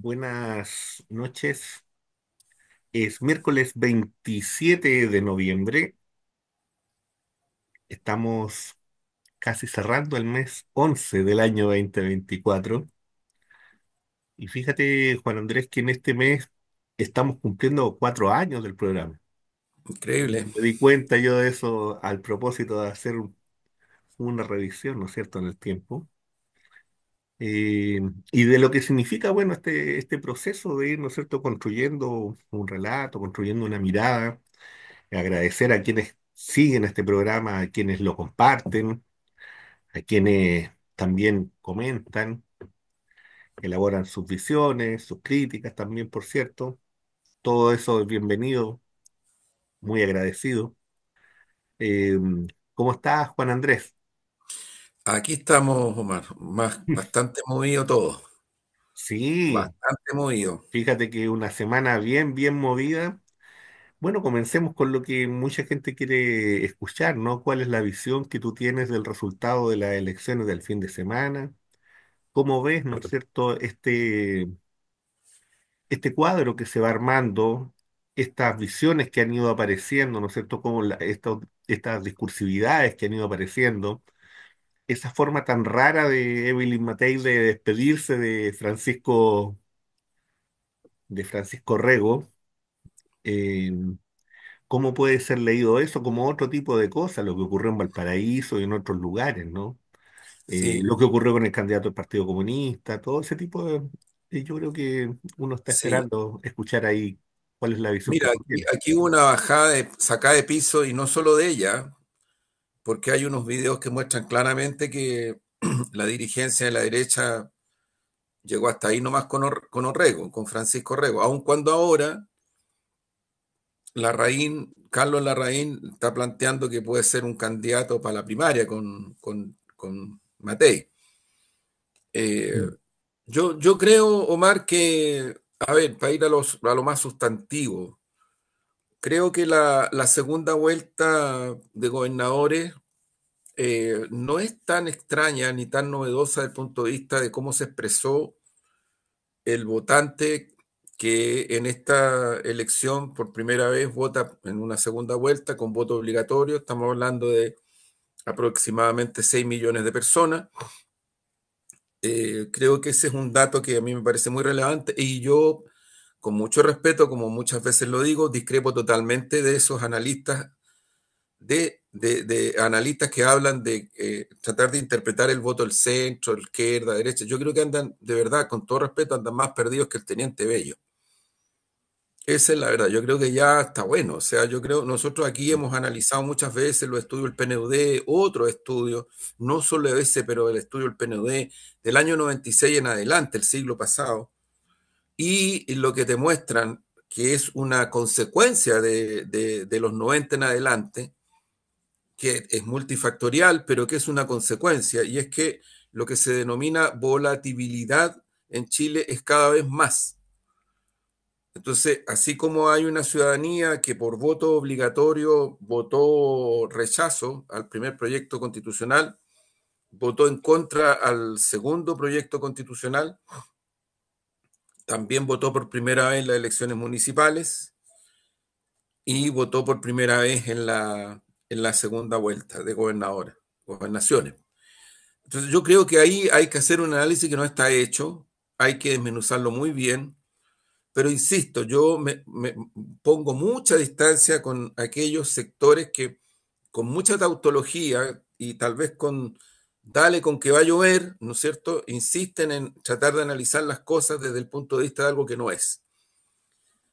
Buenas noches. Es miércoles 27 de noviembre. Estamos casi cerrando el mes 11 del año 2024. Y fíjate, Juan Andrés, que en este mes estamos cumpliendo 4 años del programa. Increíble. Me di cuenta yo de eso al propósito de hacer una revisión, ¿no es cierto?, en el tiempo. Eh, y de lo que significa, bueno, este proceso de ir, ¿no es cierto?, construyendo un relato, construyendo una mirada. Agradecer a quienes siguen este programa, a quienes lo comparten, a quienes también comentan, elaboran sus visiones, sus críticas también, por cierto. Todo eso es bienvenido, muy agradecido. Eh, ¿Cómo estás, Juan Andrés? Aquí estamos, Omar, bastante movido todo, Sí, bastante movido. fíjate que una semana bien movida. Bueno, comencemos con lo que mucha gente quiere escuchar, ¿no? ¿Cuál es la visión que tú tienes del resultado de las elecciones del fin de semana? ¿Cómo ves, no es cierto, este cuadro que se va armando, estas visiones que han ido apareciendo, ¿no es cierto?, como estas discursividades que han ido apareciendo, esa forma tan rara de Evelyn Matei de despedirse de Francisco Rego. eh, ¿Cómo puede ser leído eso como otro tipo de cosas, lo que ocurrió en Valparaíso y en otros lugares, ¿no? Sí, Lo que ocurrió con el candidato del Partido Comunista, todo ese tipo yo creo que uno está sí. esperando escuchar ahí cuál es la visión que Mira, tú aquí, tienes. aquí hubo una bajada de sacada de piso y no solo de ella, porque hay unos videos que muestran claramente que la dirigencia de la derecha llegó hasta ahí nomás con Orrego, con Francisco Orrego, aun cuando ahora Carlos Larraín está planteando que puede ser un candidato para la primaria con Matei. Eh, Mm. yo creo, Omar, que, a ver, para ir a lo más sustantivo, creo que la segunda vuelta de gobernadores no es tan extraña ni tan novedosa desde el punto de vista de cómo se expresó el votante que en esta elección por primera vez vota en una segunda vuelta con voto obligatorio. Estamos hablando de aproximadamente 6 millones de personas. Creo que ese es un dato que a mí me parece muy relevante y yo, con mucho respeto, como muchas veces lo digo, discrepo totalmente de esos analistas, de analistas que hablan de tratar de interpretar el voto del centro, el izquierda, derecha. Yo creo que andan, de verdad, con todo respeto, andan más perdidos que el teniente Bello. Esa es la verdad, yo creo que ya está bueno, o sea, yo creo, nosotros aquí hemos analizado muchas veces los estudios del PNUD, otros estudios, no solo ese, pero el estudio del PNUD del año 96 en adelante, el siglo pasado, y lo que te muestran que es una consecuencia de los 90 en adelante, que es multifactorial, pero que es una consecuencia, y es que lo que se denomina volatilidad en Chile es cada vez más. Entonces, así como hay una ciudadanía que por voto obligatorio votó rechazo al primer proyecto constitucional, votó en contra al segundo proyecto constitucional, también votó por primera vez en las elecciones municipales y votó por primera vez en la segunda vuelta de gobernaciones. Entonces, yo creo que ahí hay que hacer un análisis que no está hecho, hay que desmenuzarlo muy bien. Pero insisto, yo me pongo mucha distancia con aquellos sectores que con mucha tautología y tal vez con dale con que va a llover, ¿no es cierto? Insisten en tratar de analizar las cosas desde el punto de vista de algo que no es.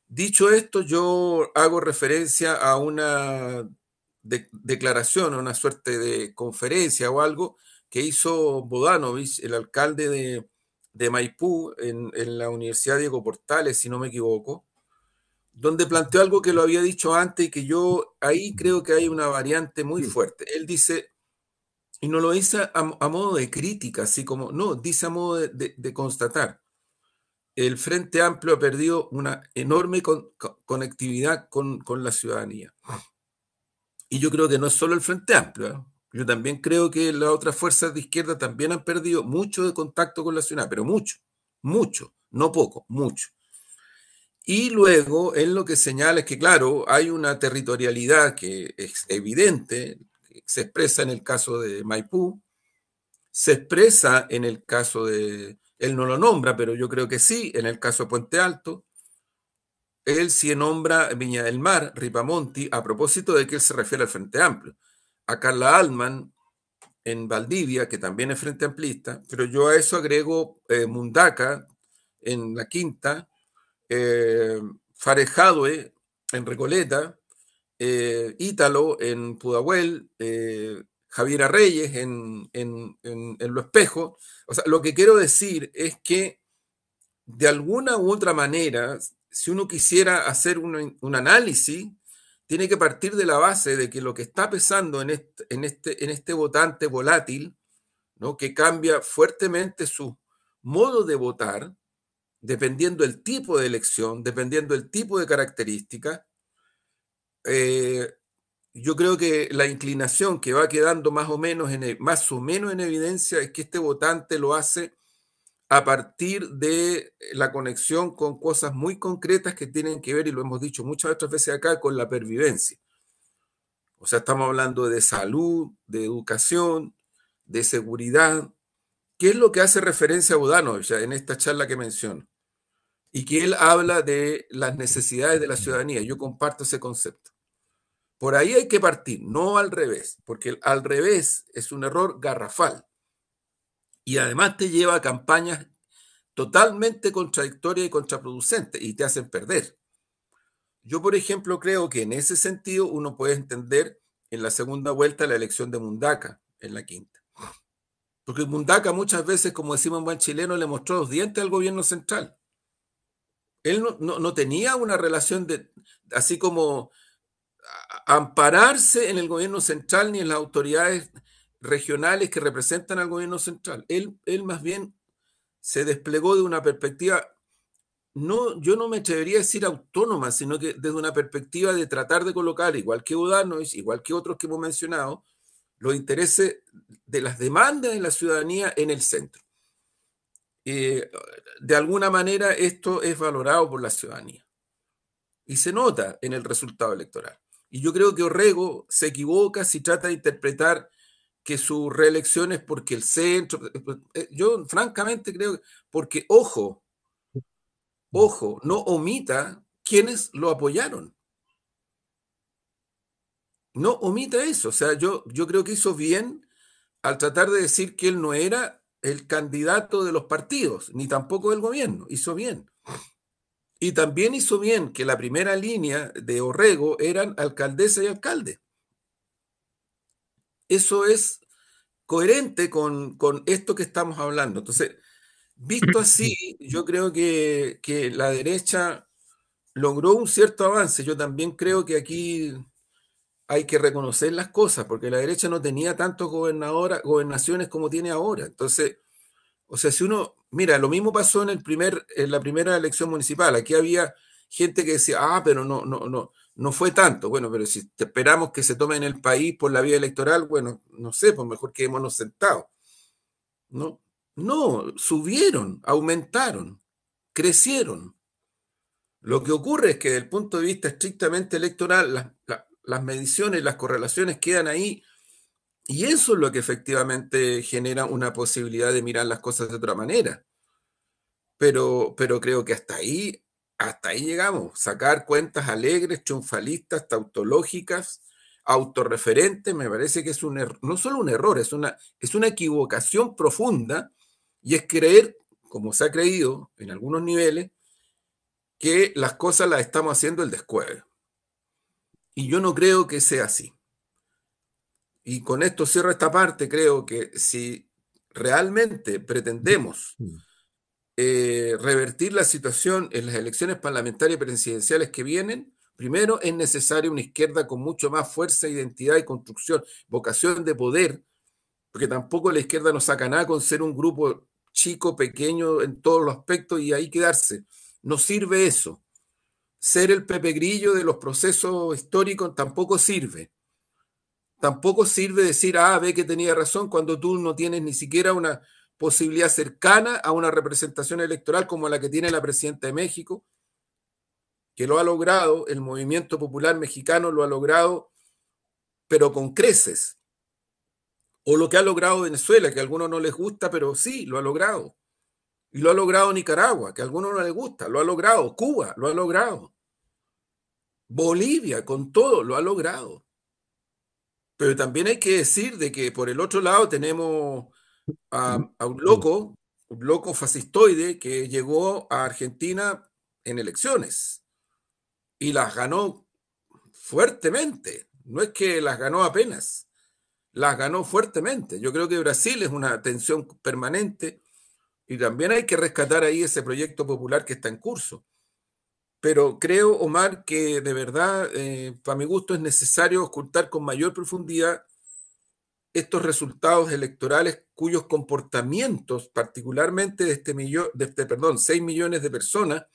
Dicho esto, yo hago referencia a una declaración, a una suerte de conferencia o algo que hizo Bodanovich, el alcalde de Maipú, en la Universidad Diego Portales, si no me equivoco, donde planteó algo que lo había dicho antes y que yo ahí creo que hay una variante muy fuerte. Él dice, y no lo dice a modo de crítica, así como, no, dice a modo de constatar, el Frente Amplio ha perdido una enorme conectividad con la ciudadanía. Y yo creo que no es solo el Frente Amplio, ¿eh? Yo también creo que las otras fuerzas de izquierda también han perdido mucho de contacto con la ciudad, pero mucho, mucho. no poco, mucho. Y luego él lo que señala es que, claro, hay una territorialidad que es evidente, que se expresa en el caso de Maipú, se expresa en el caso de, él no lo nombra, pero yo creo que sí, en el caso de Puente Alto, él sí nombra Viña del Mar, Ripamonti, a propósito de que él se refiere al Frente Amplio. A Carla Altman en Valdivia, que también es Frente Amplista, pero yo a eso agrego Mundaca en La Quinta, eh, Farejadue en Recoleta, Ítalo en Pudahuel, Javiera Reyes en Lo Espejo. O sea, lo que quiero decir es que de alguna u otra manera, si uno quisiera hacer un análisis, tiene que partir de la base de que lo que está pesando en este votante volátil, ¿no? Que cambia fuertemente su modo de votar, dependiendo del tipo de elección, dependiendo del tipo de característica, eh, yo creo que la inclinación que va quedando más o menos en evidencia es que este votante lo hace a partir de la conexión con cosas muy concretas que tienen que ver, y lo hemos dicho muchas otras veces acá, con la pervivencia. O sea, estamos hablando de salud, de educación, de seguridad, que es lo que hace referencia a Bodanovich en esta charla que menciono, y que él habla de las necesidades de la ciudadanía. Yo comparto ese concepto. Por ahí hay que partir, no al revés, porque el al revés es un error garrafal y además te lleva a campañas totalmente contradictorias y contraproducentes y te hacen perder. Yo, por ejemplo, creo que en ese sentido uno puede entender en la segunda vuelta la elección de Mundaca en la quinta. Porque Mundaca muchas veces, como decimos en buen chileno, le mostró los dientes al gobierno central. Él no tenía una relación de, así como ampararse en el gobierno central ni en las autoridades regionales que representan al gobierno central. Él más bien se desplegó de una perspectiva, no, yo no me atrevería a decir autónoma, sino que desde una perspectiva de tratar de colocar, igual que Bodanovich, igual que otros que hemos mencionado, los intereses de las demandas de la ciudadanía en el centro. Eh, de alguna manera esto es valorado por la ciudadanía y se nota en el resultado electoral. Y yo creo que Orrego se equivoca si trata de interpretar que su reelección es porque el centro, yo francamente creo que, porque ojo, no omita quienes lo apoyaron, no omita eso, o sea, yo creo que hizo bien al tratar de decir que él no era el candidato de los partidos, ni tampoco del gobierno, hizo bien. Y también hizo bien que la primera línea de Orrego eran alcaldesa y alcalde. Eso es coherente con esto que estamos hablando. Entonces, visto así, yo creo que la derecha logró un cierto avance. Yo también creo que aquí hay que reconocer las cosas, porque la derecha no tenía tantos gobernaciones como tiene ahora. Entonces, o sea, si uno, mira, lo mismo pasó en la primera elección municipal. Aquí había gente que decía, pero no fue tanto. Bueno, pero si te esperamos que se tome en el país por la vía electoral, bueno, no sé, pues mejor quedémonos sentados. No, no, subieron, aumentaron, crecieron. Lo que ocurre es que desde el punto de vista estrictamente electoral, las mediciones, las correlaciones quedan ahí y eso es lo que efectivamente genera una posibilidad de mirar las cosas de otra manera. Pero creo que hasta ahí llegamos. Sacar cuentas alegres, triunfalistas, tautológicas, autorreferentes, me parece que es un error, no solo un error, es una equivocación profunda y es creer, como se ha creído en algunos niveles, que las cosas las estamos haciendo el descueve. Y yo no creo que sea así. Y con esto cierro esta parte, creo que si realmente pretendemos revertir la situación en las elecciones parlamentarias y presidenciales que vienen, primero es necesaria una izquierda con mucho más fuerza, identidad y construcción, vocación de poder, porque tampoco la izquierda no saca nada con ser un grupo chico, pequeño en todos los aspectos y ahí quedarse. No sirve eso. Ser el Pepe Grillo de los procesos históricos tampoco sirve. Tampoco sirve decir, ve que tenía razón cuando tú no tienes ni siquiera una posibilidad cercana a una representación electoral como la que tiene la presidenta de México, que lo ha logrado, el movimiento popular mexicano lo ha logrado, pero con creces. O lo que ha logrado Venezuela, que a algunos no les gusta, pero sí, lo ha logrado. Y lo ha logrado Nicaragua, que a algunos no les gusta, lo ha logrado. Cuba, lo ha logrado. Bolivia, con todo, lo ha logrado. Pero también hay que decir de que por el otro lado tenemos a un loco fascistoide que llegó a Argentina en elecciones y las ganó fuertemente. No es que las ganó apenas, las ganó fuertemente. Yo creo que Brasil es una tensión permanente y también hay que rescatar ahí ese proyecto popular que está en curso. Pero creo, Omar, que de verdad, para mi gusto, es necesario ocultar con mayor profundidad estos resultados electorales cuyos comportamientos, particularmente de este millón, perdón, 6 millones de personas,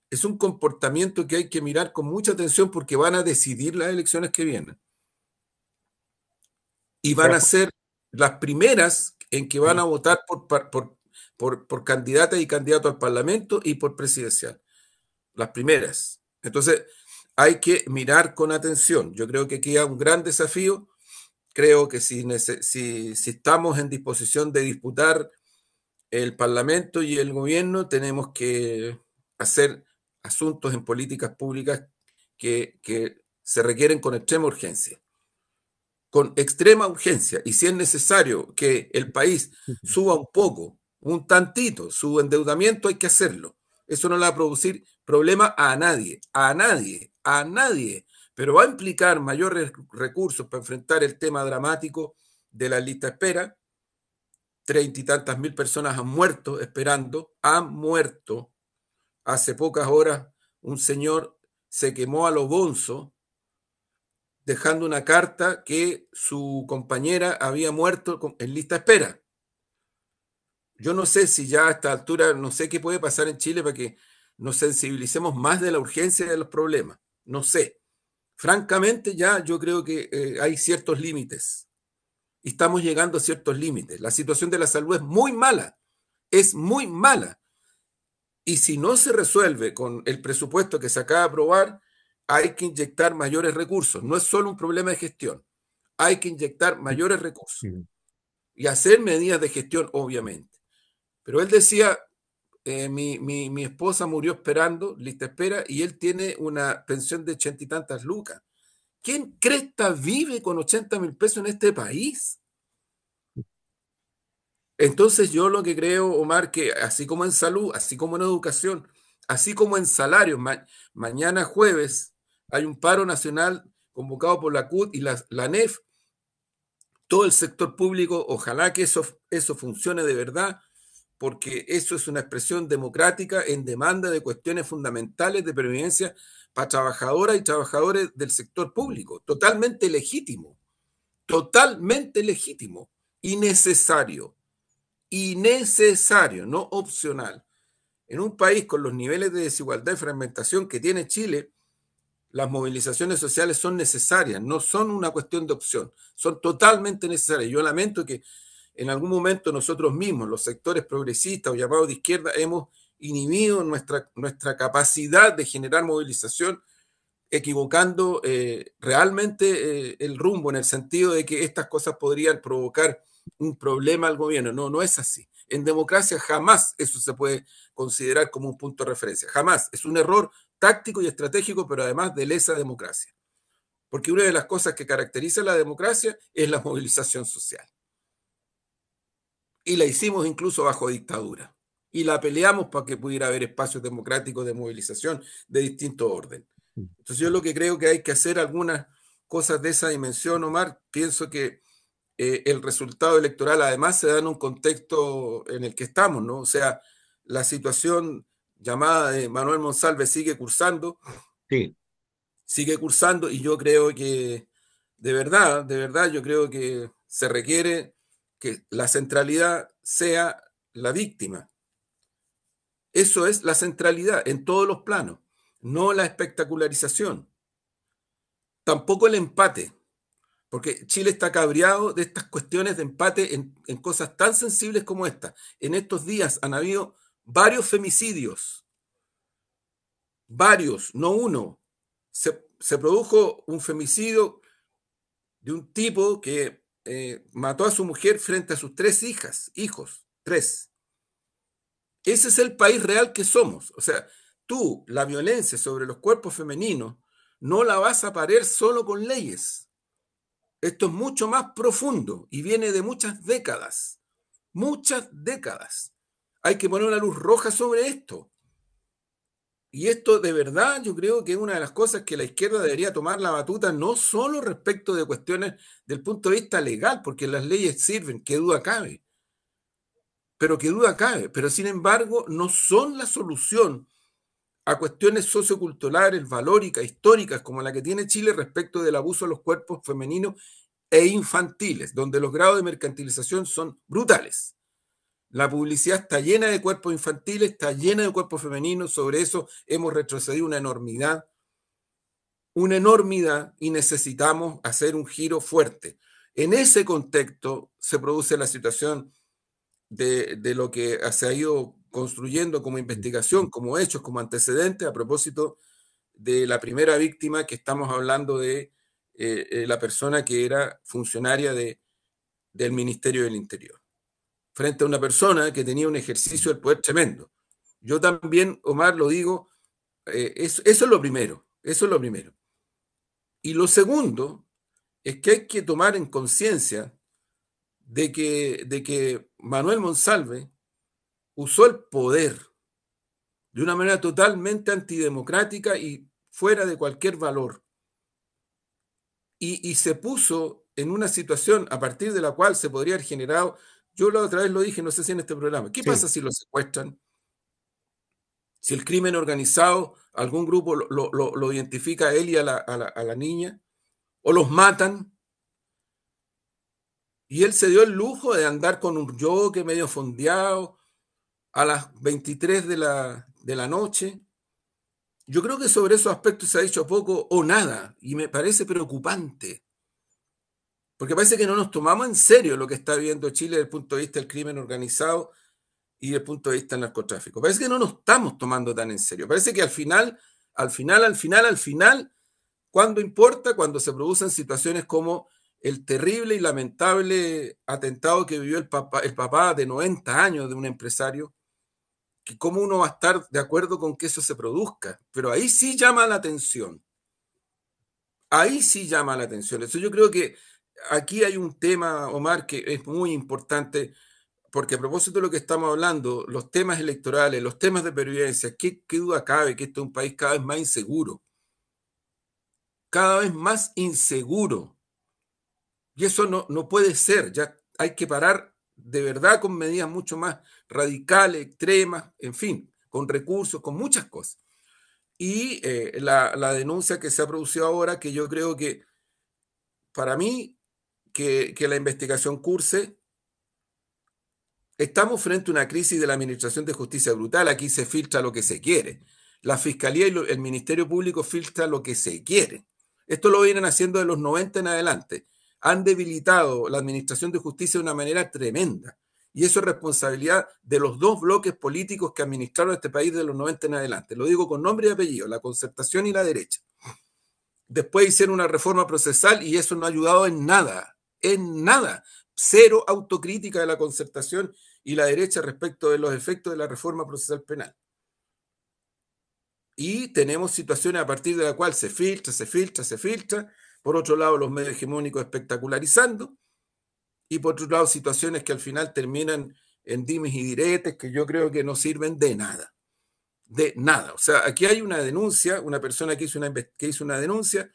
es un comportamiento que hay que mirar con mucha atención porque van a decidir las elecciones que vienen y van sea, a ser las primeras en que van a votar por candidatas y candidatos al Parlamento y por presidencial. Las primeras. Entonces, hay que mirar con atención. Yo creo que queda un gran desafío. Creo que si estamos en disposición de disputar el Parlamento y el gobierno, tenemos que hacer asuntos en políticas públicas que se requieren con extrema urgencia. Con extrema urgencia. Y si es necesario que el país suba un poco, un tantito, su endeudamiento, hay que hacerlo. Eso no le va a producir problema a nadie, a nadie, a nadie. Pero va a implicar mayores recursos para enfrentar el tema dramático de la lista de espera. 30 y tantas mil personas han muerto esperando, han muerto. Hace pocas horas un señor se quemó a lo bonzo dejando una carta que su compañera había muerto en lista de espera. Yo no sé si ya a esta altura, no sé qué puede pasar en Chile para que nos sensibilicemos más de la urgencia de los problemas. No sé. Francamente, ya yo creo que hay ciertos límites y estamos llegando a ciertos límites. La situación de la salud es muy mala. Y si no se resuelve con el presupuesto que se acaba de aprobar, hay que inyectar mayores recursos. No es solo un problema de gestión, hay que inyectar mayores recursos y hacer medidas de gestión, obviamente. Pero él decía, mi esposa murió esperando, lista de espera, y él tiene una pensión de 80 y tantas lucas. ¿Quién cresta vive con 80.000 pesos en este país? Entonces yo lo que creo, Omar, que así como en salud, así como en educación, así como en salarios, mañana jueves hay un paro nacional convocado por la CUT y la ANEF, todo el sector público, ojalá que eso funcione de verdad, porque eso es una expresión democrática en demanda de cuestiones fundamentales de previdencia para trabajadoras y trabajadores del sector público. Totalmente legítimo y necesario. Y necesario, no opcional. En un país con los niveles de desigualdad y fragmentación que tiene Chile, las movilizaciones sociales son necesarias, no son una cuestión de opción, son totalmente necesarias. Yo lamento que en algún momento nosotros mismos, los sectores progresistas o llamados de izquierda, hemos inhibido nuestra capacidad de generar movilización, equivocando realmente el rumbo en el sentido de que estas cosas podrían provocar un problema al gobierno. No, no es así. En democracia jamás eso se puede considerar como un punto de referencia. Jamás. Es un error táctico y estratégico, pero además de lesa democracia. Porque una de las cosas que caracteriza a la democracia es la movilización social. Y la hicimos incluso bajo dictadura. Y la peleamos para que pudiera haber espacios democráticos de movilización de distinto orden. Entonces yo lo que creo que hay que hacer algunas cosas de esa dimensión, Omar. Pienso que el resultado electoral además se da en un contexto en el que estamos, ¿no? O sea, la situación llamada de Manuel Monsalve sí, sigue cursando y yo creo que de verdad, yo creo que se requiere que la centralidad sea la víctima. Eso es la centralidad en todos los planos, no la espectacularización, tampoco el empate. porque Chile está cabreado de estas cuestiones de empate en cosas tan sensibles como esta. En estos días han habido varios femicidios, varios, no uno. Se produjo un femicidio de un tipo que mató a su mujer frente a sus tres hijos, tres. Ese es el país real que somos. O sea, tú, la violencia sobre los cuerpos femeninos, no la vas a parar solo con leyes. Esto es mucho más profundo y viene de muchas décadas. Muchas décadas. Hay que poner una luz roja sobre esto. Y esto de verdad yo creo que es una de las cosas que la izquierda debería tomar la batuta, no solo respecto de cuestiones del punto de vista legal, porque las leyes sirven, qué duda cabe, pero qué duda cabe, pero sin embargo no son la solución a cuestiones socioculturales, valóricas, históricas, como la que tiene Chile respecto del abuso de los cuerpos femeninos e infantiles, donde los grados de mercantilización son brutales. La publicidad está llena de cuerpos infantiles, está llena de cuerpos femeninos, sobre eso hemos retrocedido una enormidad y necesitamos hacer un giro fuerte. En ese contexto se produce la situación de lo que se ha ido construyendo como investigación, como hechos, como antecedentes a propósito de la primera víctima que estamos hablando de la persona que era funcionaria del Ministerio del Interior, frente a una persona que tenía un ejercicio del poder tremendo. Yo también, Omar, lo digo, eso es lo primero, eso es lo primero. Y lo segundo es que hay que tomar en conciencia de que Manuel Monsalve usó el poder de una manera totalmente antidemocrática y fuera de cualquier valor. Y se puso en una situación a partir de la cual se podría haber generado, yo la otra vez lo dije, no sé si en este programa, ¿qué Sí, pasa si lo secuestran? Si el crimen organizado, algún grupo lo identifica a él y a la niña, o los matan, y él se dio el lujo de andar con un jockey medio fondeado a las 23 de la noche. Yo creo que sobre esos aspectos se ha dicho poco o nada, y me parece preocupante, porque parece que no nos tomamos en serio lo que está viviendo Chile desde el punto de vista del crimen organizado y desde el punto de vista del narcotráfico. Parece que no nos estamos tomando tan en serio. Parece que al final, cuando importa, cuando se producen situaciones como el terrible y lamentable atentado que vivió el papá de 90 años de un empresario, que cómo uno va a estar de acuerdo con que eso se produzca. Pero ahí sí llama la atención. Ahí sí llama la atención. Eso yo creo que aquí hay un tema, Omar, que es muy importante, porque a propósito de lo que estamos hablando, los temas electorales, los temas de pervivencia, ¿qué duda cabe que este es un país cada vez más inseguro? Cada vez más inseguro. Y eso no puede ser. Ya hay que parar de verdad con medidas mucho más radicales, extremas, en fin, con recursos, con muchas cosas. Y la denuncia que se ha producido ahora, que yo creo que para mí, que la investigación curse, estamos frente a una crisis de la Administración de Justicia brutal. Aquí se filtra lo que se quiere. La Fiscalía y el Ministerio Público filtra lo que se quiere. Esto lo vienen haciendo de los 90 en adelante. Han debilitado la Administración de Justicia de una manera tremenda. Y eso es responsabilidad de los dos bloques políticos que administraron este país de los 90 en adelante. Lo digo con nombre y apellido, la concertación y la derecha. Después hicieron una reforma procesal y eso no ha ayudado en nada, en nada. Cero autocrítica de la concertación y la derecha respecto de los efectos de la reforma procesal penal. Y tenemos situaciones a partir de la cual se filtra, se filtra, se filtra. Por otro lado, los medios hegemónicos espectacularizando. Y por otro lado, situaciones que al final terminan en dimes y diretes que yo creo que no sirven de nada. De nada. O sea, aquí hay una denuncia, una persona que hizo una denuncia,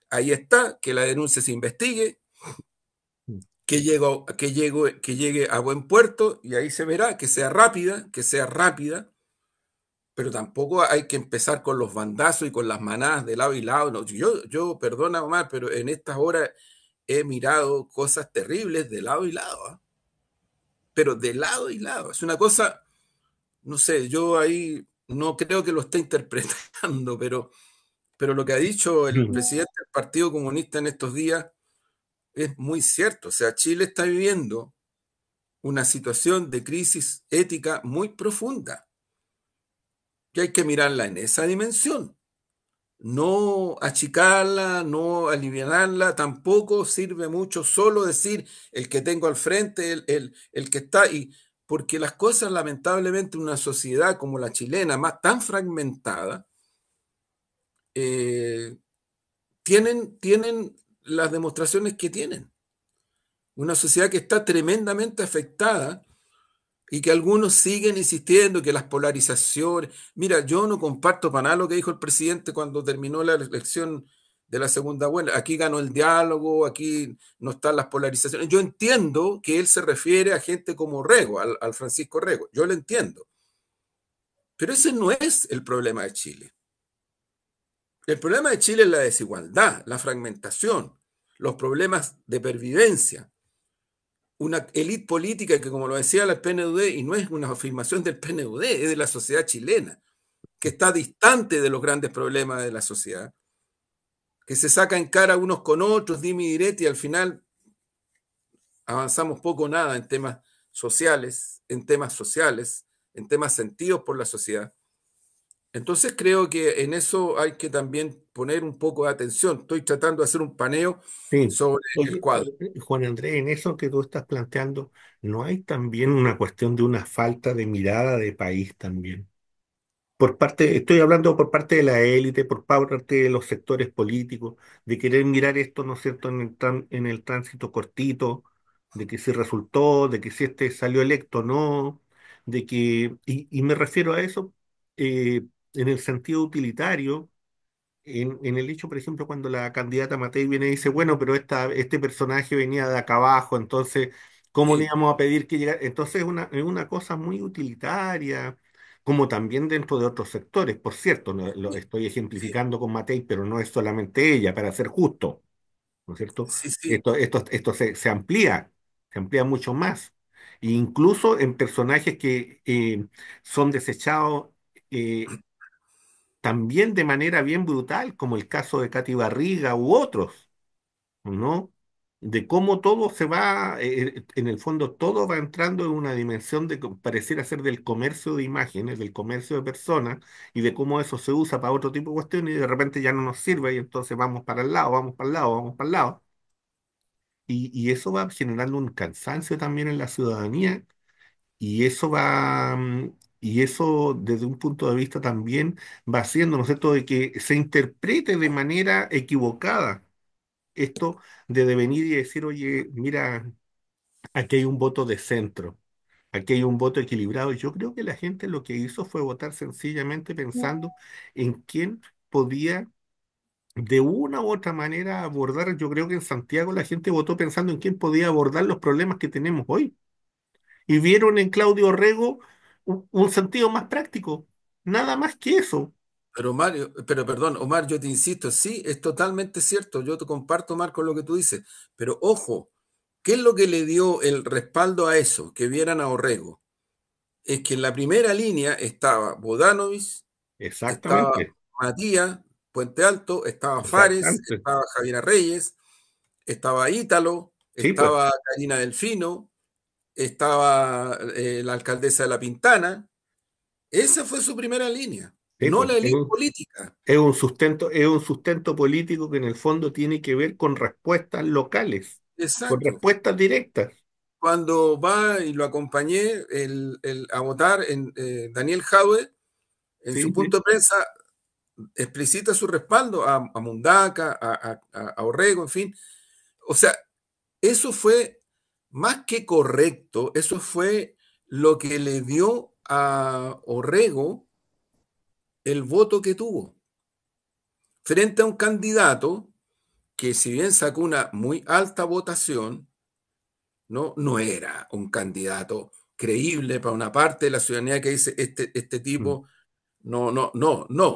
ahí está, que la denuncia se investigue, que llegue a buen puerto y ahí se verá, que sea rápida, pero tampoco hay que empezar con los bandazos y con las manadas de lado y lado. No, yo, perdona Omar, pero en estas horas he mirado cosas terribles de lado y lado, ¿eh? Pero de lado y lado. Es una cosa, no sé, yo ahí no creo que lo esté interpretando, pero lo que ha dicho el presidente del Partido Comunista en estos días es muy cierto. O sea, Chile está viviendo una situación de crisis ética muy profunda, que hay que mirarla en esa dimensión. No achicarla, no alivianarla, tampoco sirve mucho solo decir el que tengo al frente, el que está, y porque las cosas lamentablemente en una sociedad como la chilena, más tan fragmentada, eh, tienen las demostraciones que tienen. Una sociedad que está tremendamente afectada y que algunos siguen insistiendo que las polarizaciones. Mira, yo no comparto para nada lo que dijo el presidente cuando terminó la elección de la segunda vuelta. Aquí ganó el diálogo, aquí no están las polarizaciones. Yo entiendo que él se refiere a gente como Rego, al Francisco Rego. Yo lo entiendo. Pero ese no es el problema de Chile. El problema de Chile es la desigualdad, la fragmentación, los problemas de pervivencia, una élite política que, como lo decía el PNUD, y no es una afirmación del PNUD, es de la sociedad chilena, que está distante de los grandes problemas de la sociedad, que se saca en cara unos con otros, dime y direte, y al final avanzamos poco o nada en temas sentidos por la sociedad. Entonces creo que en eso hay que también poner un poco de atención. Estoy tratando de hacer un paneo Sí. sobre el Oye, cuadro. Juan Andrés, en eso que tú estás planteando, ¿no hay también una cuestión de una falta de mirada de país también? Por parte, estoy hablando por parte de la élite, por parte de los sectores políticos, de querer mirar esto, ¿no es cierto?, en el tránsito cortito, de que si resultó, de que si este salió electo o no, y me refiero a eso en el sentido utilitario en el hecho, por ejemplo, cuando la candidata Matei viene y dice, bueno, pero este personaje venía de acá abajo, entonces, ¿cómo le Sí, íbamos a pedir que llegara? Entonces es una cosa muy utilitaria, como también dentro de otros sectores. Por cierto, lo sí, estoy sí, ejemplificando con Matei, pero no es solamente ella, para ser justo, ¿no es cierto? sí, sí. Esto se amplía mucho más. E incluso en personajes que son desechados. También de manera bien brutal, como el caso de Katy Barriga u otros, ¿no? De cómo todo se va, en el fondo todo va entrando en una dimensión de que pareciera ser del comercio de imágenes, del comercio de personas, y de cómo eso se usa para otro tipo de cuestiones y de repente ya no nos sirve y entonces vamos para el lado, vamos para el lado, vamos para el lado. Y eso va generando un cansancio también en la ciudadanía y eso y eso desde un punto de vista también va haciendo, ¿no es cierto?, de que se interprete de manera equivocada esto de venir y decir, oye, mira, aquí hay un voto de centro, aquí hay un voto equilibrado. Yo creo que la gente lo que hizo fue votar sencillamente pensando en quién podía de una u otra manera abordar. Yo creo que en Santiago la gente votó pensando en quién podía abordar los problemas que tenemos hoy y vieron en Claudio Rego un sentido más práctico. Nada más que eso. Pero Mario, pero perdón, Omar, yo te insisto, sí, es totalmente cierto, yo te comparto, Omar, con lo que tú dices, pero ojo, ¿qué es lo que le dio el respaldo a eso? Que vieran a Orrego. Es que en la primera línea estaba Bodanovich, estaba Exactamente, Matías, Puente Alto, estaba Fares, exactamente. estaba Javiera Reyes, estaba Ítalo, Sí, pues, estaba Karina Delfino, estaba la alcaldesa de La Pintana. Esa fue su primera línea, sí, no pues. la élite política. Es un sustento político que en el fondo tiene que ver con respuestas locales, con Exacto. respuestas directas. Cuando va y lo acompañé a votar en Daniel Jadwe, en Sí, su sí, punto de prensa, explicita su respaldo a Mundaca, a Orrego, en fin. O sea, eso fue más que correcto, eso fue lo que le dio a Orrego el voto que tuvo, frente a un candidato que si bien sacó una muy alta votación, no era un candidato creíble para una parte de la ciudadanía que dice, este mm, tipo, no,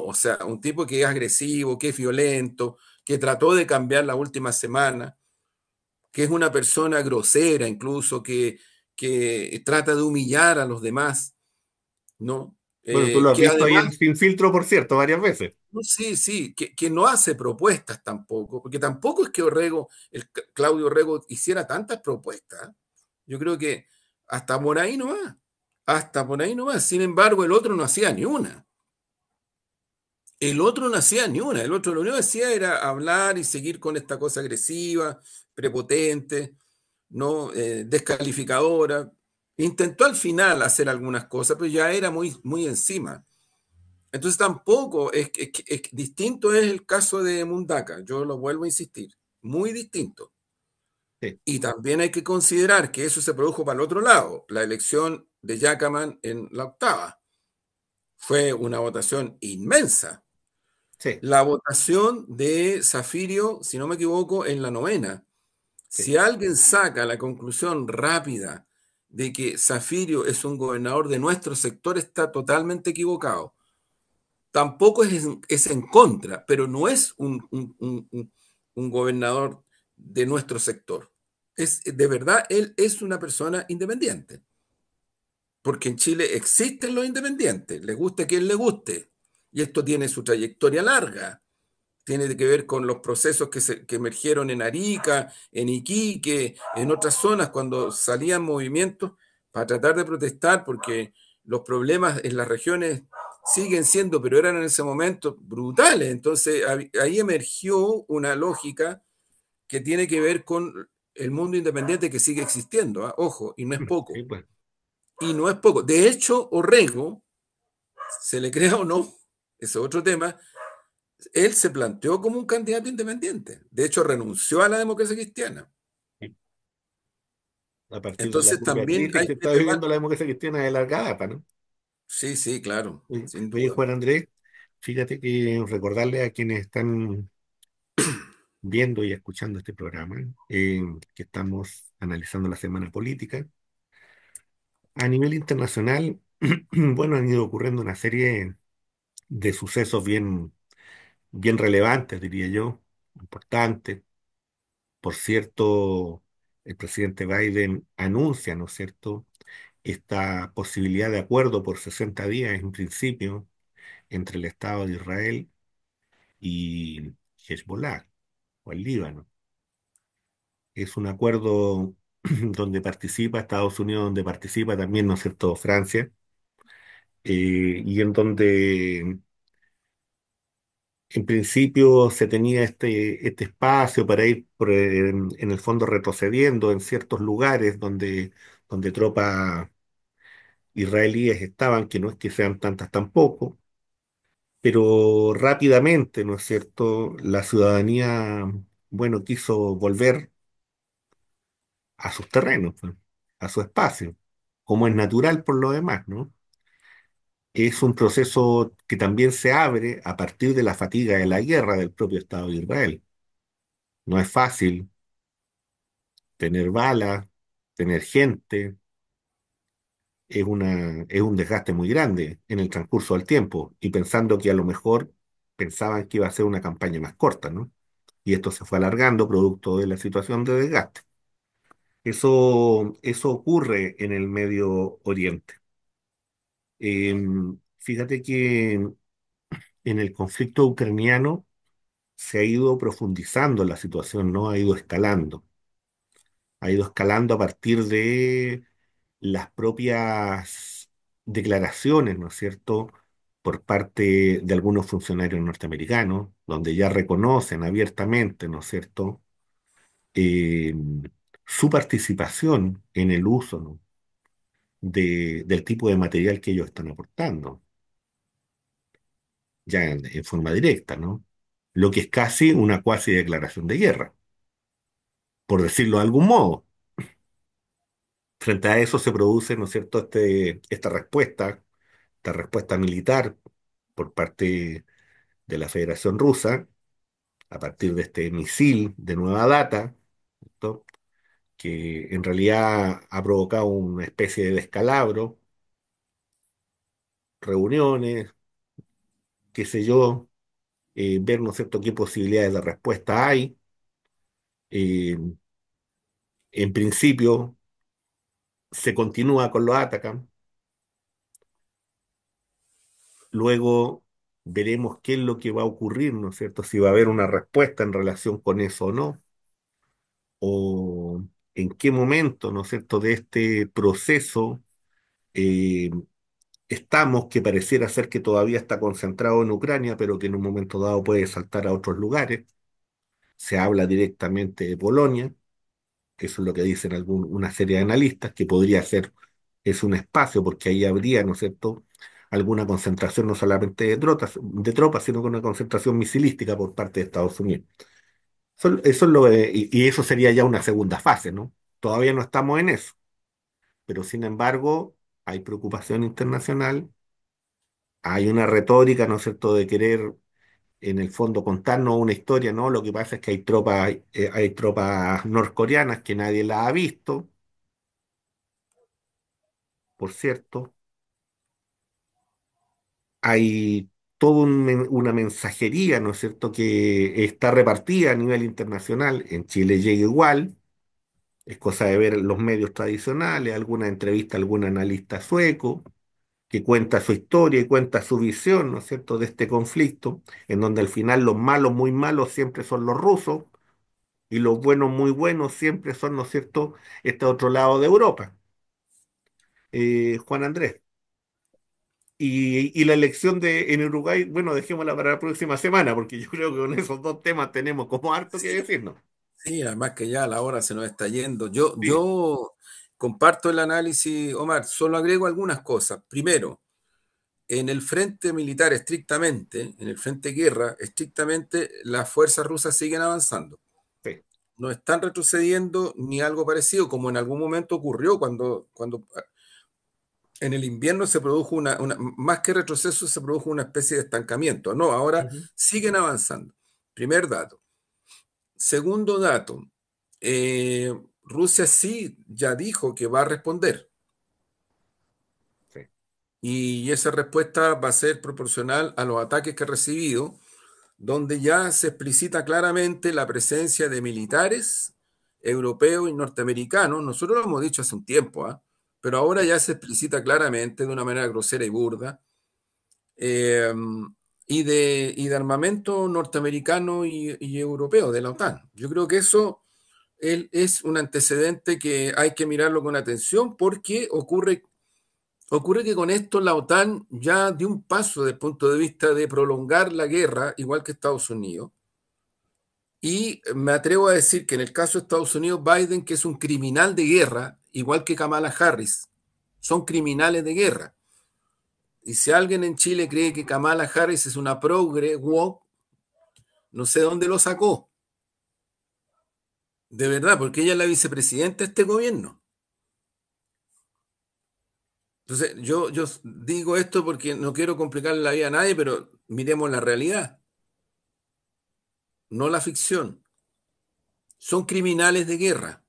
o sea, un tipo que es agresivo, que es violento, que trató de cambiar la última semana, que es una persona grosera incluso, que trata de humillar a los demás, ¿no? Bueno, tú lo has que visto ahí además, en Sin Filtro, por cierto, varias veces. no, sí, sí, que no hace propuestas tampoco, porque tampoco es que Claudio Orrego hiciera tantas propuestas. Yo creo que hasta por ahí nomás, hasta por ahí nomás. Sin embargo, el otro no hacía ni una. El otro no hacía ni una. El otro lo único que hacía era hablar y seguir con esta cosa agresiva, prepotente, ¿no? Descalificadora. Intentó al final hacer algunas cosas, pero ya era muy, muy encima. Entonces tampoco distinto es el caso de Mundaka, yo lo vuelvo a insistir, muy distinto. Sí, Y también hay que considerar que eso se produjo para el otro lado. La elección de Yacaman en la octava fue una votación inmensa. sí, La votación de Zafirio, si no me equivoco, en la novena. sí. Si alguien saca la conclusión rápida de que Zafirio es un gobernador de nuestro sector, está totalmente equivocado. Tampoco es en contra, pero no es un gobernador de nuestro sector. De verdad, él es una persona independiente, porque en Chile existen los independientes, le guste a quien le guste, y esto tiene su trayectoria larga, tiene que ver con los procesos que emergieron en Arica, en Iquique, en otras zonas, cuando salían movimientos para tratar de protestar, porque los problemas en las regiones siguen siendo, pero eran en ese momento brutales. Entonces ahí emergió una lógica que tiene que ver con el mundo independiente que sigue existiendo, ¿ah? Ojo, y no es Sí, poco. pues. Y no es poco. De hecho, Orrego, se le crea o no, ese es otro tema, él se planteó como un candidato independiente. De hecho, renunció a la democracia cristiana. Sí. A partir de la Entonces propia también crisis hay que que está tomar... viviendo la democracia cristiana de larga data, ¿no? Sí, sí, claro, Oye, sin oye, duda. Juan Andrés, fíjate que recordarle a quienes están viendo y escuchando este programa, que estamos analizando la semana política. A nivel internacional, bueno, han ido ocurriendo una serie de sucesos bien relevantes, diría yo, importantes. Por cierto, el presidente Biden anuncia, ¿no es cierto?, esta posibilidad de acuerdo por 60 días, en principio, entre el Estado de Israel y Hezbollah, o el Líbano. Es un acuerdo donde participa Estados Unidos, donde participa también, ¿no es cierto?, Francia, y en donde en principio se tenía este espacio para ir en el fondo retrocediendo en ciertos lugares donde tropas israelíes estaban, que no es que sean tantas tampoco, pero rápidamente, ¿no es cierto?, la ciudadanía, bueno, quiso volver a sus terrenos, pues, a su espacio, como es natural por lo demás, ¿no? Es un proceso que también se abre a partir de la fatiga de la guerra del propio Estado de Israel. No es fácil tener balas, tener gente, es un desgaste muy grande en el transcurso del tiempo y pensando que a lo mejor pensaban que iba a ser una campaña más corta, ¿no? Y esto se fue alargando producto de la situación de desgaste. Eso ocurre en el Medio Oriente. Fíjate que en el conflicto ucraniano se ha ido profundizando la situación, ¿no? Ha ido escalando a partir de las propias declaraciones, ¿no es cierto?, por parte de algunos funcionarios norteamericanos, donde ya reconocen abiertamente, ¿no es cierto?, Eh, su participación en el uso, ¿no?, del tipo de material que ellos están aportando, ya en forma directa, ¿no? Lo que es casi una cuasi declaración de guerra, por decirlo de algún modo. Frente a eso se produce, ¿no es cierto?, esta respuesta militar por parte de la Federación Rusa, a partir de este misil de nueva data, ¿cierto?, que en realidad ha provocado una especie de descalabro, reuniones, qué sé yo, ver, ¿no es cierto?, qué posibilidades de respuesta hay. Eh, en principio, se continúa con los Atacam, Luego veremos qué es lo que va a ocurrir, ¿no es cierto? Si va a haber una respuesta en relación con eso o no, o en qué momento, ¿no es cierto?, de este proceso eh, estamos, que pareciera ser que todavía está concentrado en Ucrania, pero que en un momento dado puede saltar a otros lugares. Se habla directamente de Polonia, que eso es lo que dicen una serie de analistas, que podría ser, es un espacio, porque ahí habría, ¿no es cierto?, alguna concentración no solamente de tropas, sino con una concentración misilística por parte de Estados Unidos. Eso es y eso sería ya una segunda fase, ¿no? Todavía no estamos en eso, pero sin embargo hay preocupación internacional, hay una retórica, ¿no es cierto?, de querer en el fondo contarnos una historia, ¿no? Lo que pasa es que hay tropas norcoreanas que nadie las ha visto, por cierto. Hay toda una mensajería, ¿no es cierto?, que está repartida a nivel internacional. En Chile llega igual. Es cosa de ver los medios tradicionales, alguna entrevista a algún analista sueco que cuenta su historia y cuenta su visión, ¿no es cierto?, de este conflicto, en donde al final los malos, muy malos, siempre son los rusos y los buenos, muy buenos, siempre son, ¿no es cierto?, este otro lado de Europa. Juan Andrés. Y la elección en Uruguay, bueno, dejémosla para la próxima semana, porque yo creo que con esos dos temas tenemos como harto que Sí, decirnos. sí, además que ya la hora se nos está yendo. Yo, Sí, yo comparto el análisis, Omar, solo agrego algunas cosas. Primero, en el frente militar estrictamente, en el frente guerra, estrictamente, las fuerzas rusas siguen avanzando. sí. No están retrocediendo ni algo parecido, como en algún momento ocurrió cuando en el invierno se produjo más que retroceso, se produjo una especie de estancamiento. No, ahora Ujú. siguen avanzando. Primer dato. Segundo dato, Rusia sí ya dijo que va a responder Sí. y esa respuesta va a ser proporcional a los ataques que ha recibido, donde ya se explicita claramente la presencia de militares europeos y norteamericanos. Nosotros lo hemos dicho hace un tiempo, ¿ah? Pero ahora ya se explicita claramente de una manera grosera y burda, eh, y de armamento norteamericano y europeo de la OTAN. Yo creo que eso es un antecedente que hay que mirarlo con atención porque ocurre que con esto la OTAN ya dio un paso desde el punto de vista de prolongar la guerra, igual que Estados Unidos. Y me atrevo a decir que en el caso de Estados Unidos, Biden, que es un criminal de guerra, igual que Kamala Harris, son criminales de guerra. Y si alguien en Chile cree que Kamala Harris es una progre woke, no sé dónde lo sacó. De verdad, porque ella es la vicepresidenta de este gobierno. Entonces, yo digo esto porque no quiero complicarle la vida a nadie, pero miremos la realidad, no la ficción. Son criminales de guerra,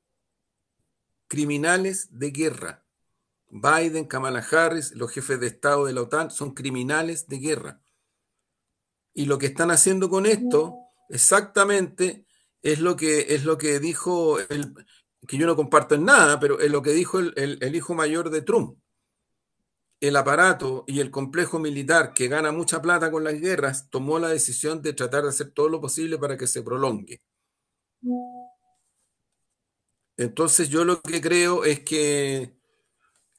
criminales de guerra. Biden, Kamala Harris, los jefes de Estado de la OTAN son criminales de guerra. Y lo que están haciendo con esto, exactamente, es lo que dijo, que yo no comparto en nada, pero es lo que dijo el hijo mayor de Trump. El aparato y el complejo militar que gana mucha plata con las guerras tomó la decisión de tratar de hacer todo lo posible para que se prolongue. Entonces yo lo que creo es que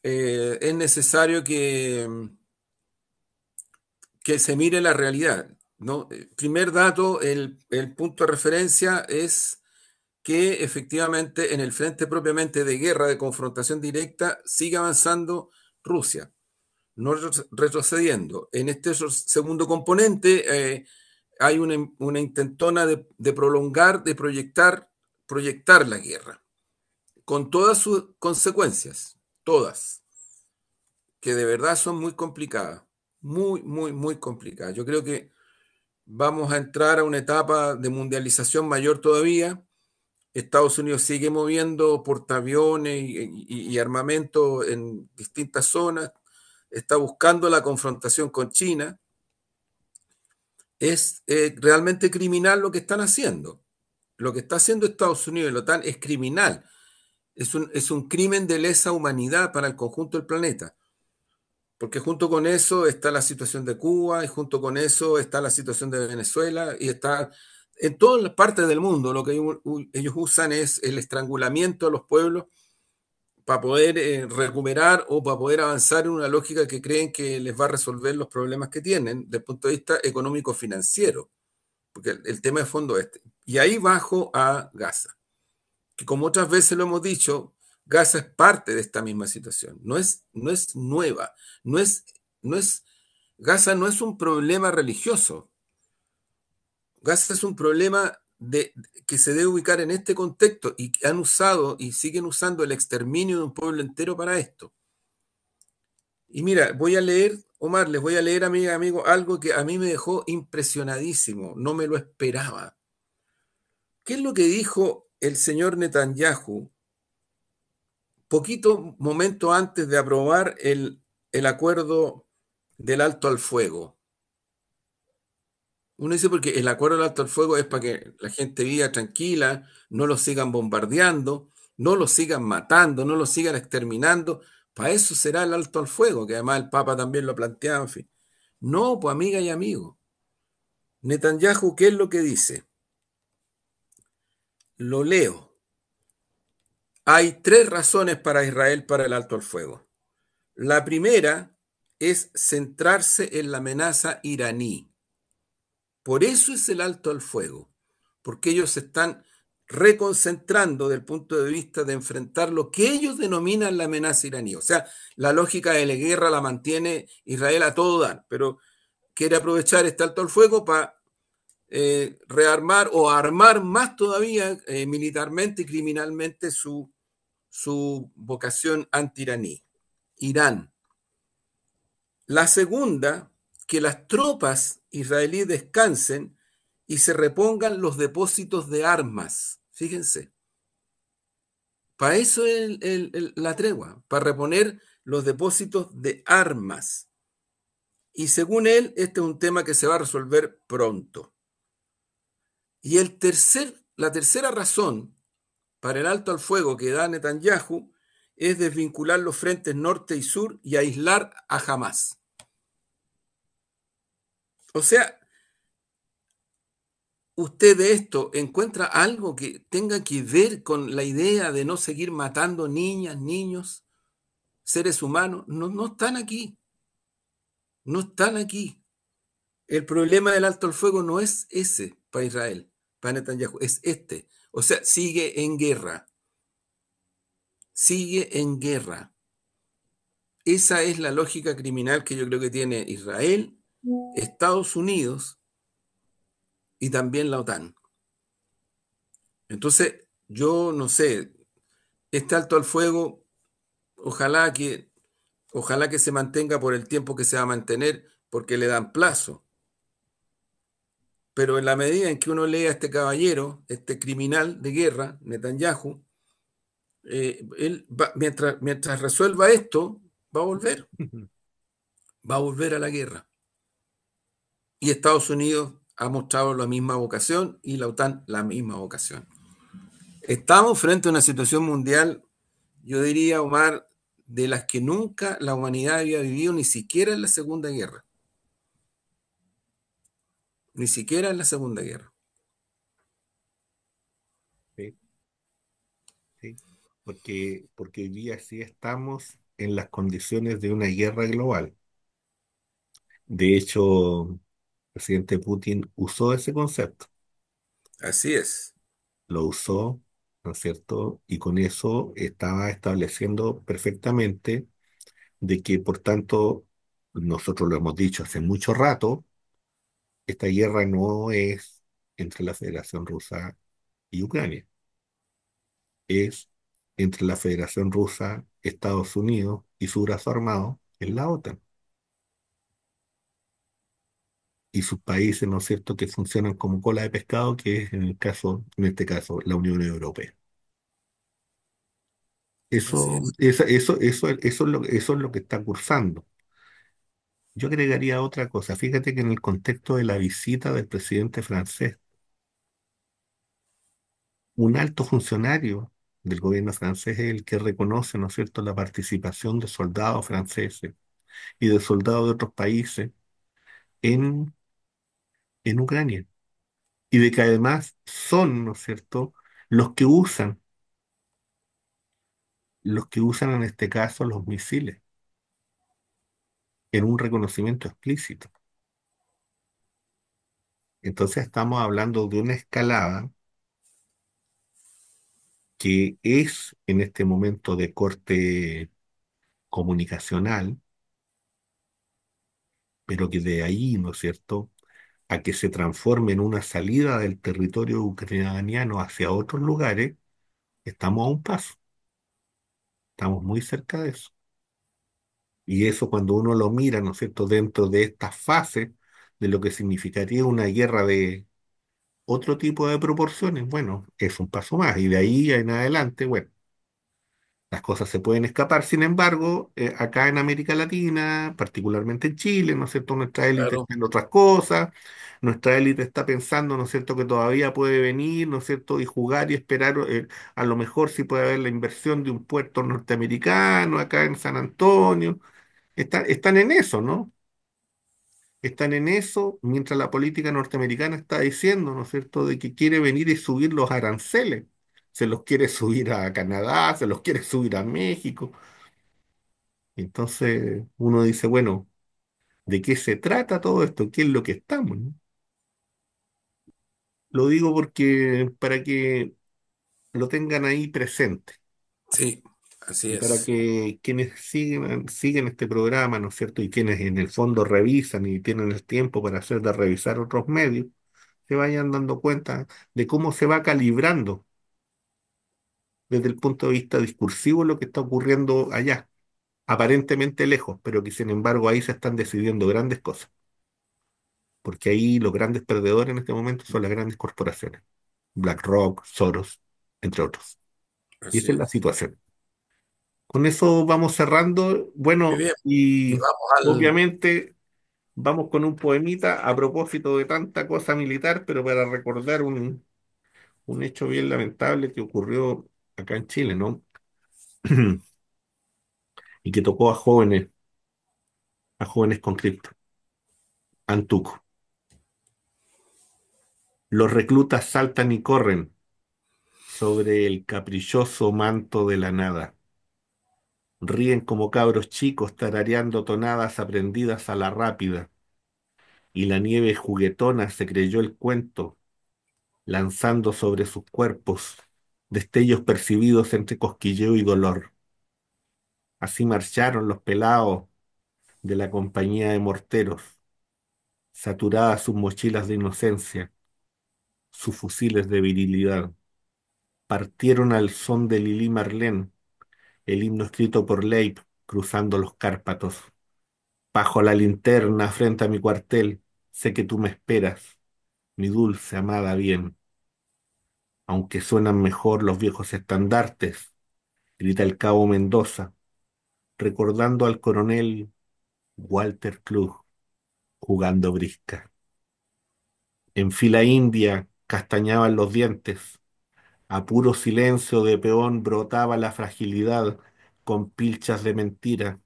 es necesario que se mire la realidad, ¿no? Primer dato, el punto de referencia es que efectivamente en el frente propiamente de guerra, de confrontación directa, sigue avanzando Rusia, no retrocediendo. En este segundo componente hay una intentona de prolongar, de proyectar la guerra, con todas sus consecuencias, todas, que de verdad son muy complicadas, muy, muy, muy complicadas. Yo creo que vamos a entrar a una etapa de mundialización mayor todavía. Estados Unidos sigue moviendo portaaviones y armamento en distintas zonas, está buscando la confrontación con China. Es realmente criminal lo que están haciendo. Lo que está haciendo Estados Unidos y la OTAN es criminal. Es un crimen de lesa humanidad para el conjunto del planeta. porque junto con eso está la situación de Cuba y junto con eso está la situación de Venezuela y está en todas las partes del mundo. Lo que ellos usan es el estrangulamiento de los pueblos para poder recuperar o para poder avanzar en una lógica que creen que les va a resolver los problemas que tienen desde el punto de vista económico-financiero, porque el tema de fondo es este. Y ahí bajo a Gaza, que como otras veces lo hemos dicho, Gaza es parte de esta misma situación, no es nueva, no es, no es, Gaza no es un problema religioso, Gaza es un problema que se debe ubicar en este contexto y que han usado y siguen usando el exterminio de un pueblo entero para esto. Y mira, voy a leer, Omar, les voy a leer, amiga, amigo, algo que a mí me dejó impresionadísimo, no me lo esperaba. ¿Qué es lo que dijo el señor Netanyahu poquito momento antes de aprobar el acuerdo del alto al fuego? Uno dice porque el acuerdo del alto al fuego es para que la gente viva tranquila, no los sigan bombardeando, no los sigan matando, no los sigan exterminando. Para eso será el alto al fuego, que además el Papa también lo planteaba, en fin. No, pues amiga y amigo. Netanyahu, ¿qué es lo que dice? Lo leo. Hay tres razones para Israel para el alto al fuego. La primera es centrarse en la amenaza iraní. Por eso es el alto al fuego, porque ellos se están reconcentrando del punto de vista de enfrentar lo que ellos denominan la amenaza iraní. O sea, la lógica de la guerra la mantiene Israel a todo dar, pero quiere aprovechar este alto al fuego para rearmar o armar más todavía militarmente y criminalmente su vocación anti-iraní. Irán. La segunda, que las tropas israelíes descansen y se repongan los depósitos de armas. Fíjense, para eso es la tregua, para reponer los depósitos de armas. Y según él, este es un tema que se va a resolver pronto. Y la tercera razón para el alto al fuego que da Netanyahu es desvincular los frentes norte y sur y aislar a Hamas. O sea, ¿usted de esto encuentra algo que tenga que ver con la idea de no seguir matando niñas, niños, seres humanos? No, no están aquí, no están aquí. El problema del alto al fuego no es ese para Israel, para Netanyahu, es este. O sea, sigue en guerra, sigue en guerra. Esa es la lógica criminal que yo creo que tiene Israel, Estados Unidos y también la OTAN. Entonces, yo no sé, este alto al fuego, ojalá que Ojalá que se mantenga por el tiempo que se va a mantener, porque le dan plazo. Pero en la medida en que uno lee a este caballero, este criminal de guerra, Netanyahu, mientras resuelva esto, va a volver, va a volver a la guerra. Y Estados Unidos ha mostrado la misma vocación y la OTAN la misma vocación. Estamos frente a una situación mundial, yo diría, Omar, de las que nunca la humanidad había vivido, ni siquiera en la Segunda Guerra. Ni siquiera en la Segunda Guerra. Sí, sí. Porque hoy día sí estamos en las condiciones de una guerra global. De hecho, el presidente Putin usó ese concepto, Así es. lo usó, ¿no es cierto? Y con eso estaba estableciendo perfectamente de que, por tanto, nosotros lo hemos dicho hace mucho rato, esta guerra no es entre la Federación Rusa y Ucrania, es entre la Federación Rusa, Estados Unidos y su brazo armado, en la OTAN, y sus países, ¿no es cierto?, que funcionan como cola de pescado, que es en este caso, la Unión Europea. Así Eso, es. eso es lo que está cursando. Yo agregaría otra cosa. Fíjate que en el contexto de la visita del presidente francés, un alto funcionario del gobierno francés es el que reconoce, ¿no es cierto?, la participación de soldados franceses, y de soldados de otros países en, en Ucrania. Y de que además son, ¿no es cierto?, los que usan, los que usan en este caso los misiles, en un reconocimiento explícito. Entonces estamos hablando de una escalada que es en este momento de corte comunicacional, pero que de ahí, ¿no es cierto?, a que se transforme en una salida del territorio ucraniano hacia otros lugares, estamos a un paso, estamos muy cerca de eso. Y eso cuando uno lo mira, ¿no es cierto?, dentro de esta fase de lo que significaría una guerra de otro tipo de proporciones, bueno, es un paso más. Y de ahí en adelante, bueno, las cosas se pueden escapar. Sin embargo, acá en América Latina, particularmente en Chile, ¿no es cierto?, nuestra élite Claro, está en otras cosas, nuestra élite está pensando, ¿no es cierto?, que todavía puede venir, ¿no es cierto?, y jugar y esperar, a lo mejor si puede haber la inversión de un puerto norteamericano acá en San Antonio. Están en eso, ¿no? Están en eso mientras la política norteamericana está diciendo, ¿no es cierto?, de que quiere venir y subir los aranceles. Se los quiere subir a Canadá, se los quiere subir a México. Entonces uno dice, bueno, ¿de qué se trata todo esto? ¿Qué es lo que estamos, no? Lo digo porque para que lo tengan ahí presente sí, así y para es. que quienes siguen este programa, ¿no es cierto? Y quienes en el fondo revisan y tienen el tiempo para hacer de revisar otros medios, se vayan dando cuenta de cómo se va calibrando desde el punto de vista discursivo lo que está ocurriendo allá, aparentemente lejos, pero que sin embargo ahí se están decidiendo grandes cosas, porque ahí los grandes perdedores en este momento son las grandes corporaciones, BlackRock, Soros, entre otros. Y Así esa es la es. situación. Con eso vamos cerrando. Muy Bueno, bien. Y y vamos al... obviamente vamos con un poemita a propósito de tanta cosa militar, pero para recordar un hecho bien lamentable que ocurrió acá en Chile, ¿no? Y que tocó a jóvenes con cripto, Antuco. Los reclutas saltan y corren sobre el caprichoso manto de la nada. Ríen como cabros chicos tarareando tonadas aprendidas a la rápida. Y la nieve juguetona se creyó el cuento, lanzando sobre sus cuerpos destellos percibidos entre cosquilleo y dolor. Así marcharon los pelados de la compañía de morteros, saturadas sus mochilas de inocencia, sus fusiles de virilidad. Partieron al son de Lili Marlene, el himno escrito por Leip, cruzando los Cárpatos. Bajo la linterna, frente a mi cuartel, sé que tú me esperas, mi dulce, amada bien. Aunque suenan mejor los viejos estandartes, grita el cabo Mendoza, recordando al coronel Walter Klug jugando brisca. En fila india castañaban los dientes, a puro silencio de peón brotaba la fragilidad con pilchas de mentira.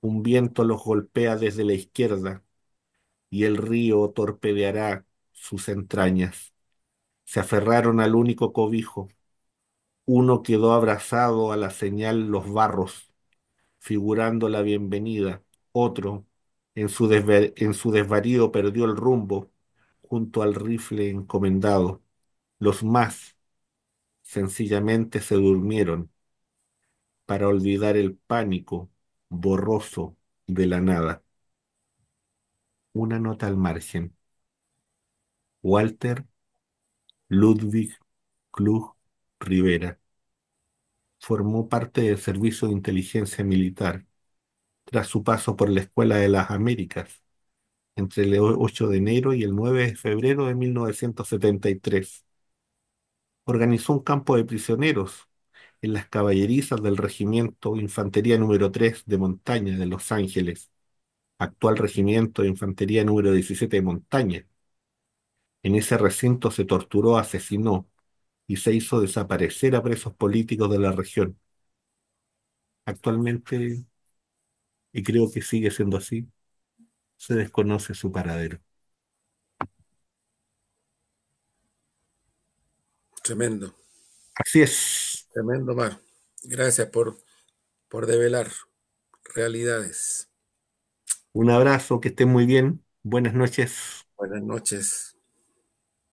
Un viento los golpea desde la izquierda y el río torpedeará sus entrañas. Se aferraron al único cobijo. Uno quedó abrazado a la señal Los Barros, figurando la bienvenida. Otro, en su desvarío, perdió el rumbo junto al rifle encomendado. Los más sencillamente se durmieron para olvidar el pánico borroso de la nada. Una nota al margen. Walter Ludwig Klug Rivera formó parte del Servicio de Inteligencia Militar tras su paso por la Escuela de las Américas entre el 8 de enero y el 9 de febrero de 1973. Organizó un campo de prisioneros en las caballerizas del Regimiento Infantería número 3 de Montaña de Los Ángeles, actual Regimiento de Infantería número 17 de Montaña. En ese recinto se torturó, asesinó y se hizo desaparecer a presos políticos de la región. Actualmente y creo que sigue siendo así, se desconoce su paradero. Tremendo, Así es. tremendo, Mar. Gracias por develar realidades. Un abrazo, que estén muy bien. Buenas noches. Buenas noches.